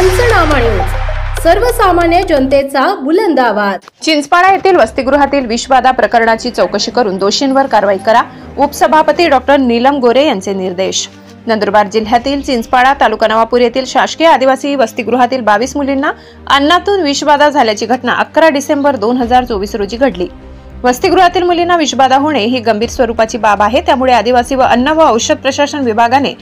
पंचनामा न्यूज, सर्वसामान्य जनतेचा बुलंद आवाज। चिंचपाडा येथील वसतिगृहातील विषबाधा प्रकरणाची चौकशी करून दोषींवर कारवाई करा, उपसभापती डॉक्टर नीलम गोरे यांचे निर्देश। नंदुरबार जिल्ह्यातील चिंचपाडा तालुका नवापूर येथील शासकीय आदिवासी वसतिगृहातील 22 मुलींना अन्नातून विषबाधा झाल्याची घटना 11 डिसेंबर 2024 रोजी घडली। वसतिगृहातील मुलींना विषबाधा होणे ही गंभीर स्वरूपाची बाब आहे, त्यामुळे आदिवासी व अन्न व औषध प्रशासन विभागाने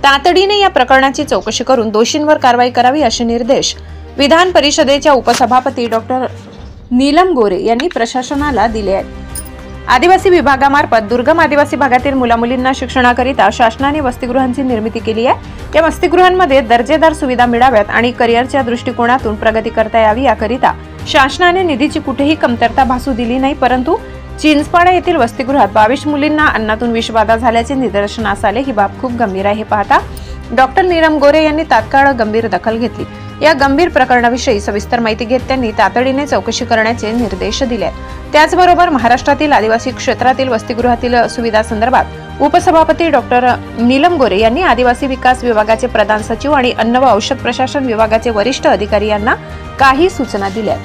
तातडीने या प्रकरणाची चौकशी करून दोषींवर कारवाई करावी असे निर्देश विधान परिषदेच्या उपसभापती डॉक्टर नीलम गोरे यांनी प्रशासनाला दिले आहेत। आदिवासी विभागामार्फत दुर्गम आदिवासी भागातील मुलामुलींना शिक्षणाकरिता शासनाने वसतिगृहांची निर्मिती केली आहे। या वसतिगृहांमध्ये दर्जेदार सुविधा मिळाव्यात आणि करिअरच्या दृष्टिकोनातून प्रगती करता यावी याकरिता शासनाने निधीची कुठेही कमतरता भासू दिली नाही, परंतु चिंचपाडा येथील वसतिगृहात 22 मुलींना अन्नातून विषबाधा झाल्याचे निदर्शनास आले। ही बाब खूप गंभीर आहे। पाहता डॉक्टर नीलम गोरे यांनी तात्काळ गंभीर दखल घेतली। या गंभीर प्रकरणाविषयी सविस्तर माहिती घेत त्यांनी तातडीने चौकशी करण्याचे निर्देश दिले। त्याचबरोबर महाराष्ट्रातील आदिवासी क्षेत्रातील वसतिगृहातील सुविधा संदर्भात उपसभापती डॉक्टर नीलम गोरे यांनी आदिवासी विकास विभागाचे प्रधान सचिव आणि अन्न व औषध प्रशासन विभागाचे वरिष्ठ अधिकारी यांना काही सूचना दिल्या।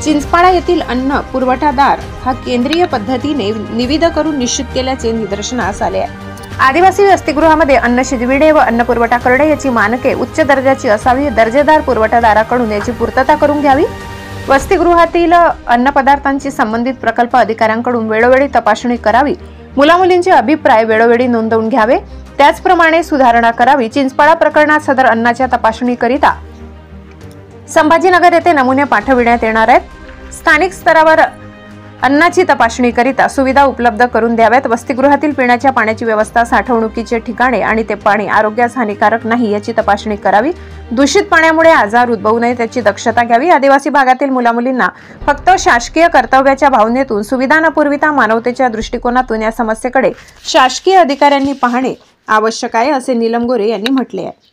चिंचपाडा येथील अन्न पुरवठादार हा केंद्रीय पद्धतीने निविदा करून निश्चित केल्याचे निदर्शनास आले आहे। आदिवासी वसतिगृहामध्ये अन्न शिजविणे व अन्न पुरवठा करणे याची मानके उच्च दर्जाची असावी। दर्जेदार पुरवठादाराकडून याची पूर्तता करून घ्यावी। वसतिगृहातील अन्न पदार्थांची संबंधित प्रकल्प अधिकाऱ्यांकडून वेळोवेळी तपासणी करावी। मुलामुलींचे अभिप्राय वेळोवेळी नोंदवून घ्यावे। त्याचप्रमाणे सुधारणा करावी। चिंचपाडा प्रकरणात सदर अन्नाच्या तपासणीकरिता संभाजीनगर येथे नमुने पाठविण्यात येणार आहेत। स्थानिक स्तरावर अन्नाची तपासणीकरिता सुविधा उपलब्ध करून द्याव्यात। वसतिगृहातील पिण्याच्या पाण्याची व्यवस्था, साठवणुकीचे ठिकाणे आणि ते पाणी आरोग्यास हानिकारक नाही याची तपासणी करावी। दूषित पाण्यामुळे आजार उद्भवू नये याची दक्षता घ्यावी। आदिवासी भागातील मुलामुलींना फक्त शासकीय कर्तव्याच्या भावनेतून सुविधा न पुरविता मानवतेच्या दृष्टिकोनातून या समस्येकडे शासकीय अधिकाऱ्यांनी पाहणे आवश्यक आहे, असे नीलम गोरे यांनी म्हटले आहे।